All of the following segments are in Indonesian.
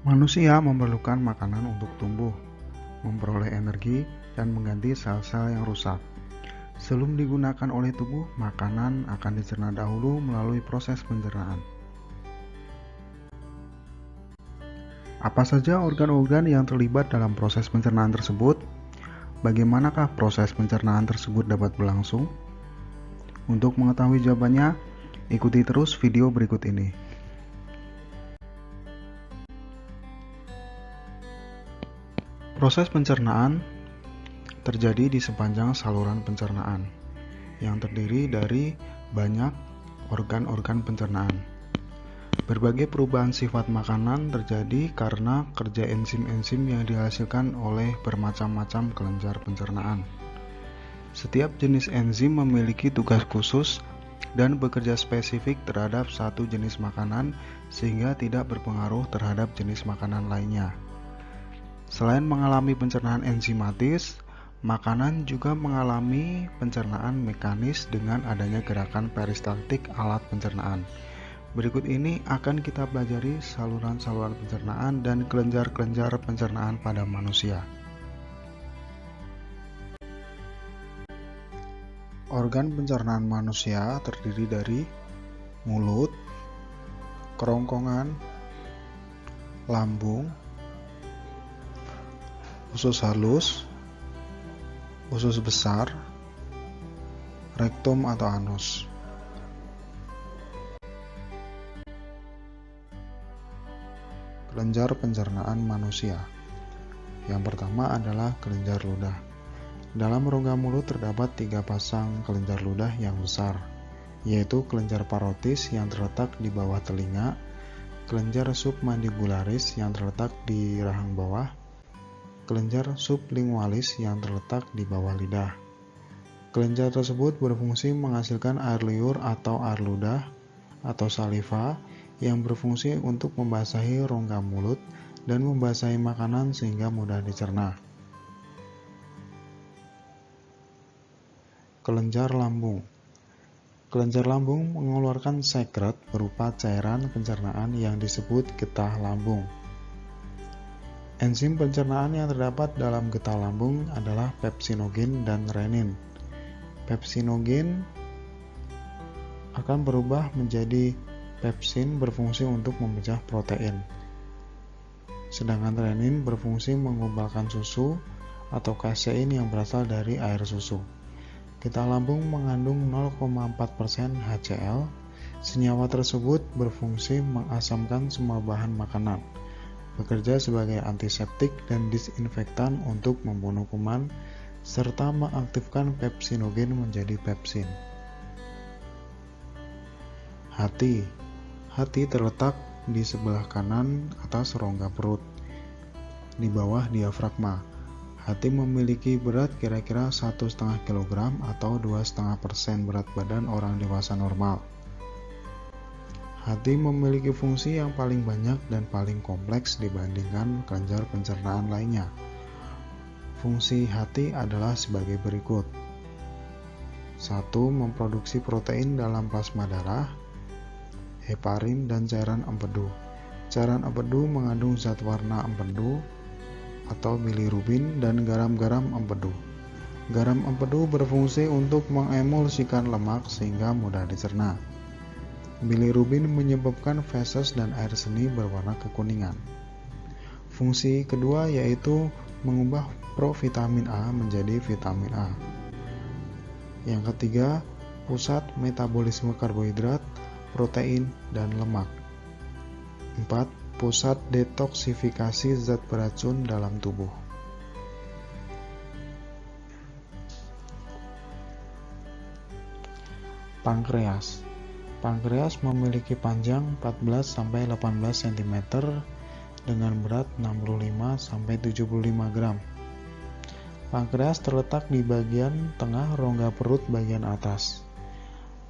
Manusia memerlukan makanan untuk tumbuh, memperoleh energi, dan mengganti sel-sel yang rusak. Sebelum digunakan oleh tubuh, makanan akan dicerna dahulu melalui proses pencernaan. Apa saja organ-organ yang terlibat dalam proses pencernaan tersebut? Bagaimanakah proses pencernaan tersebut dapat berlangsung? Untuk mengetahui jawabannya, ikuti terus video berikut ini. Proses pencernaan terjadi di sepanjang saluran pencernaan yang terdiri dari banyak organ-organ pencernaan. Berbagai perubahan sifat makanan terjadi karena kerja enzim-enzim yang dihasilkan oleh bermacam-macam kelenjar pencernaan. Setiap jenis enzim memiliki tugas khusus dan bekerja spesifik terhadap satu jenis makanan sehingga tidak berpengaruh terhadap jenis makanan lainnya. Selain mengalami pencernaan enzimatis, makanan juga mengalami pencernaan mekanis dengan adanya gerakan peristaltik alat pencernaan. Berikut ini akan kita pelajari saluran-saluran pencernaan dan kelenjar-kelenjar pencernaan pada manusia. Organ pencernaan manusia terdiri dari mulut, kerongkongan, lambung, usus halus, usus besar, rektum atau anus. Kelenjar pencernaan manusia. Yang pertama adalah kelenjar ludah. Dalam rongga mulut terdapat 3 pasang kelenjar ludah yang besar, yaitu kelenjar parotis yang terletak di bawah telinga, kelenjar submandibularis yang terletak di rahang bawah, kelenjar sublingualis yang terletak di bawah lidah. Kelenjar tersebut berfungsi menghasilkan air liur atau air ludah atau saliva yang berfungsi untuk membasahi rongga mulut dan membasahi makanan sehingga mudah dicerna. Kelenjar lambung. Kelenjar lambung mengeluarkan sekret berupa cairan pencernaan yang disebut getah lambung. Enzim pencernaan yang terdapat dalam getah lambung adalah pepsinogen dan renin. Pepsinogen akan berubah menjadi pepsin berfungsi untuk memecah protein. Sedangkan renin berfungsi mengumpulkan susu atau kasein yang berasal dari air susu. Getah lambung mengandung 0,4% HCl. Senyawa tersebut berfungsi mengasamkan semua bahan makanan, bekerja sebagai antiseptik dan disinfektan untuk membunuh kuman, serta mengaktifkan pepsinogen menjadi pepsin. Hati. Hati terletak di sebelah kanan atas rongga perut, di bawah diafragma. Hati memiliki berat kira-kira 1,5 kg atau 2,5% berat badan orang dewasa normal. Hati memiliki fungsi yang paling banyak dan paling kompleks dibandingkan kelenjar pencernaan lainnya. Fungsi hati adalah sebagai berikut. 1. Memproduksi protein dalam plasma darah, heparin, dan cairan empedu. Cairan empedu mengandung zat warna empedu atau bilirubin dan garam-garam empedu. Garam empedu berfungsi untuk mengemulsikan lemak sehingga mudah dicerna. Bilirubin menyebabkan feses dan air seni berwarna kekuningan. Fungsi kedua yaitu mengubah provitamin A menjadi vitamin A. Yang ketiga, pusat metabolisme karbohidrat, protein, dan lemak. 4. Pusat detoksifikasi zat beracun dalam tubuh. Pankreas. Pankreas memiliki panjang 14-18 cm dengan berat 65-75 gram. Pankreas terletak di bagian tengah rongga perut bagian atas.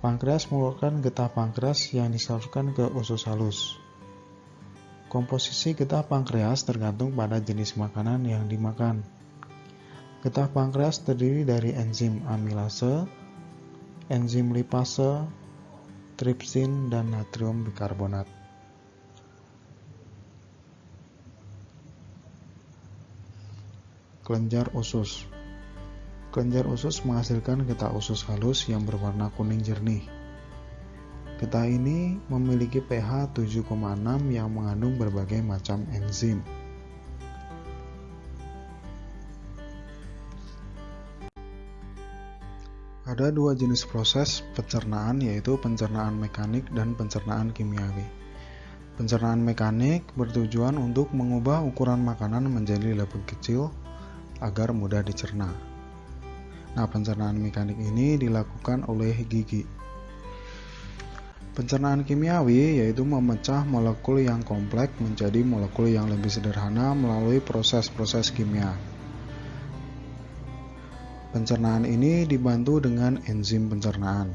Pankreas mengeluarkan getah pankreas yang disalurkan ke usus halus. Komposisi getah pankreas tergantung pada jenis makanan yang dimakan. Getah pankreas terdiri dari enzim amilase, enzim lipase, tripsin, dan natrium bikarbonat. kelenjar usus. Kelenjar usus menghasilkan getah usus halus yang berwarna kuning jernih. Getah ini memiliki pH 7,6 yang mengandung berbagai macam enzim. Ada dua jenis proses pencernaan, yaitu pencernaan mekanik dan pencernaan kimiawi. Pencernaan mekanik bertujuan untuk mengubah ukuran makanan menjadi lebih kecil agar mudah dicerna. Nah, pencernaan mekanik ini dilakukan oleh gigi. Pencernaan kimiawi yaitu memecah molekul yang kompleks menjadi molekul yang lebih sederhana melalui proses-proses kimia. Pencernaan ini dibantu dengan enzim pencernaan.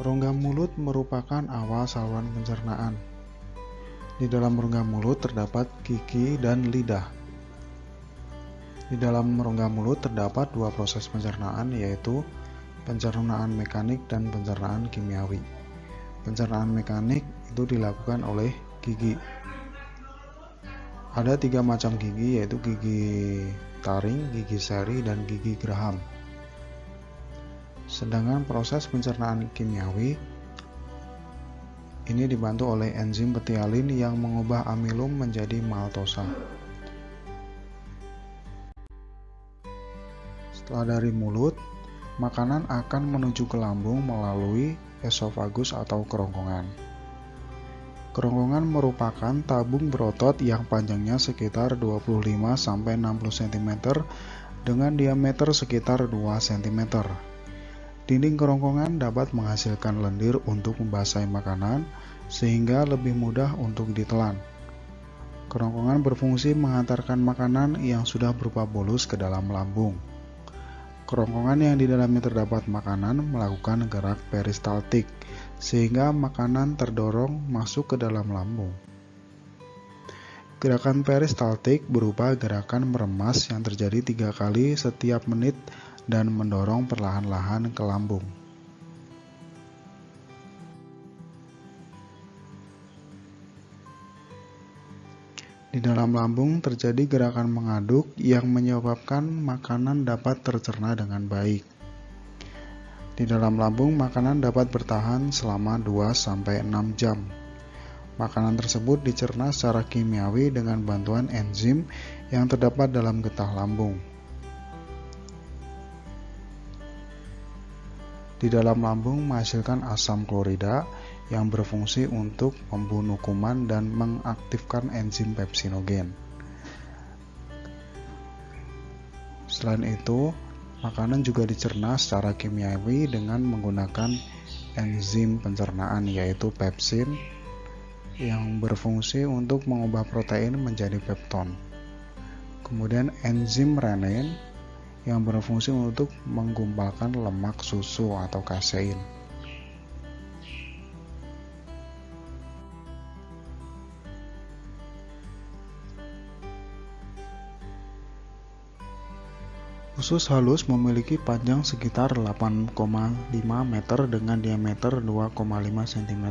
Rongga mulut merupakan awal saluran pencernaan. Di dalam rongga mulut terdapat gigi dan lidah. Di dalam rongga mulut terdapat dua proses pencernaan, yaitu pencernaan mekanik dan pencernaan kimiawi. Pencernaan mekanik itu dilakukan oleh gigi. Ada 3 macam gigi, yaitu gigi taring, gigi seri, dan gigi geraham. Sedangkan proses pencernaan kimiawi ini dibantu oleh enzim betialin yang mengubah amilum menjadi maltosa. Setelah dari mulut, makanan akan menuju ke lambung melalui esofagus atau kerongkongan. Kerongkongan merupakan tabung berotot yang panjangnya sekitar 25-60 cm dengan diameter sekitar 2 cm. Dinding kerongkongan dapat menghasilkan lendir untuk membasahi makanan sehingga lebih mudah untuk ditelan. Kerongkongan berfungsi mengantarkan makanan yang sudah berupa bolus ke dalam lambung. Kerongkongan yang di dalamnya terdapat makanan melakukan gerak peristaltik sehingga makanan terdorong masuk ke dalam lambung. Gerakan peristaltik berupa gerakan meremas yang terjadi 3 kali setiap menit dan mendorong perlahan-lahan ke lambung. Di dalam lambung terjadi gerakan mengaduk yang menyebabkan makanan dapat tercerna dengan baik. Di dalam lambung, makanan dapat bertahan selama 2-6 jam. Makanan tersebut dicerna secara kimiawi dengan bantuan enzim yang terdapat dalam getah lambung. Di dalam lambung menghasilkan asam klorida yang berfungsi untuk membunuh kuman dan mengaktifkan enzim pepsinogen. Selain itu, makanan juga dicerna secara kimiawi dengan menggunakan enzim pencernaan, yaitu pepsin yang berfungsi untuk mengubah protein menjadi pepton. Kemudian enzim renin yang berfungsi untuk menggumpalkan lemak susu atau kasein. Usus halus memiliki panjang sekitar 8,5 meter dengan diameter 2,5 cm.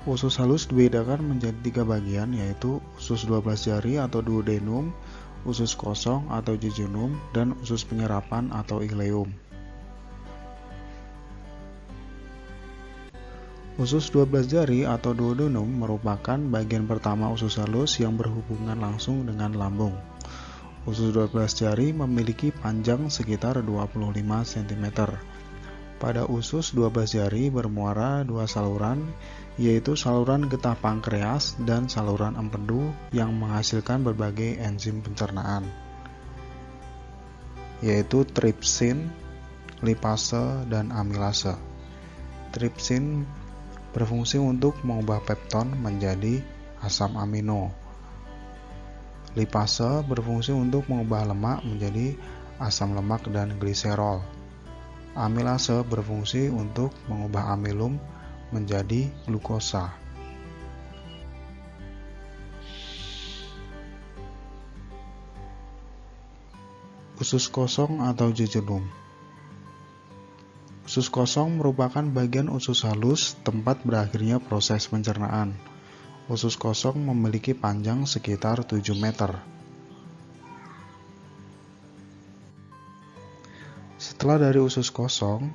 Usus halus dibedakan menjadi 3 bagian, yaitu usus 12 jari atau duodenum, usus kosong atau jejunum, dan usus penyerapan atau ileum. Usus 12 jari atau duodenum merupakan bagian pertama usus halus yang berhubungan langsung dengan lambung. Usus 12 jari memiliki panjang sekitar 25 cm. Pada usus 12 jari bermuara 2 saluran, yaitu saluran getah pankreas dan saluran empedu yang menghasilkan berbagai enzim pencernaan, yaitu tripsin, lipase, dan amilase. Tripsin berfungsi untuk mengubah pepton menjadi asam amino. Lipase berfungsi untuk mengubah lemak menjadi asam lemak dan gliserol. Amilase berfungsi untuk mengubah amilum menjadi glukosa. Usus kosong atau jejunum. Usus kosong merupakan bagian usus halus tempat berakhirnya proses pencernaan. Usus kosong memiliki panjang sekitar 7 meter. Setelah dari usus kosong,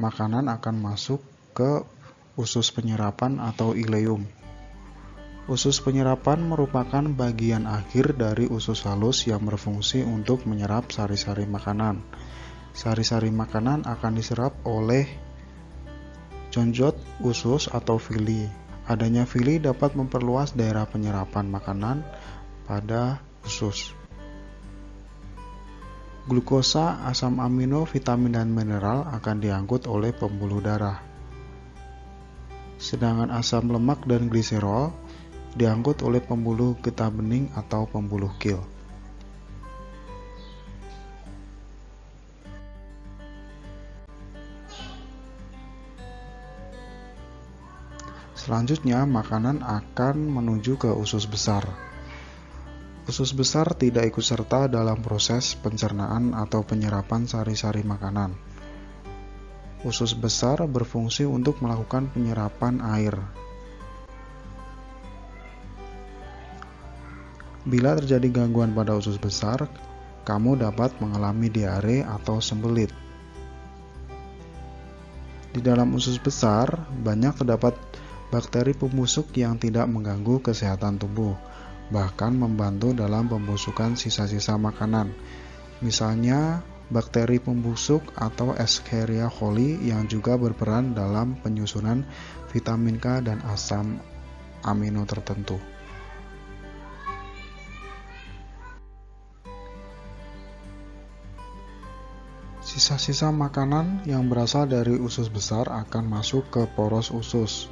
makanan akan masuk ke usus penyerapan atau ileum. Usus penyerapan merupakan bagian akhir dari usus halus yang berfungsi untuk menyerap sari-sari makanan. Sari-sari makanan akan diserap oleh conjot usus atau villi. Adanya villi dapat memperluas daerah penyerapan makanan pada usus. Glukosa, asam amino, vitamin, dan mineral akan diangkut oleh pembuluh darah. Sedangkan asam lemak dan gliserol diangkut oleh pembuluh getah bening atau pembuluh kil. Selanjutnya, makanan akan menuju ke usus besar. Usus besar tidak ikut serta dalam proses pencernaan atau penyerapan sari-sari makanan. Usus besar berfungsi untuk melakukan penyerapan air. Bila terjadi gangguan pada usus besar, kamu dapat mengalami diare atau sembelit. Di dalam usus besar, banyak terdapat bakteri pembusuk yang tidak mengganggu kesehatan tubuh, bahkan membantu dalam pembusukan sisa-sisa makanan. Misalnya, bakteri pembusuk atau Escherichia coli yang juga berperan dalam penyusunan vitamin K dan asam amino tertentu. Sisa-sisa makanan yang berasal dari usus besar akan masuk ke poros usus.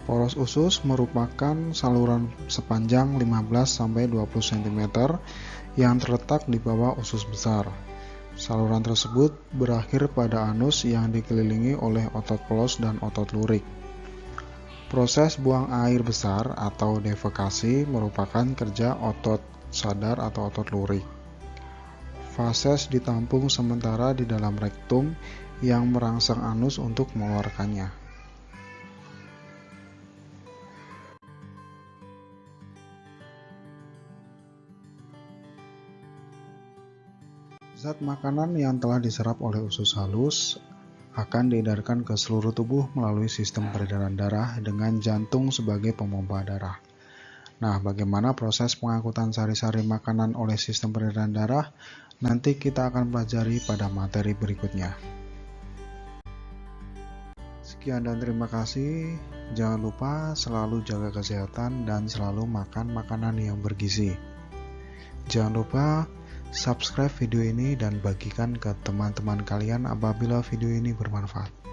Poros usus merupakan saluran sepanjang 15-20 cm yang terletak di bawah usus besar. Saluran tersebut berakhir pada anus yang dikelilingi oleh otot polos dan otot lurik. Proses buang air besar atau defekasi merupakan kerja otot sadar atau otot lurik. Fases ditampung sementara di dalam rektum yang merangsang anus untuk mengeluarkannya. Zat makanan yang telah diserap oleh usus halus akan diedarkan ke seluruh tubuh melalui sistem peredaran darah dengan jantung sebagai pemompa darah. Nah, bagaimana proses pengangkutan sari-sari makanan oleh sistem peredaran darah? Nanti kita akan pelajari pada materi berikutnya. Sekian dan terima kasih. Jangan lupa selalu jaga kesehatan dan selalu makan makanan yang bergizi. Jangan lupa subscribe video ini dan bagikan ke teman-teman kalian apabila video ini bermanfaat.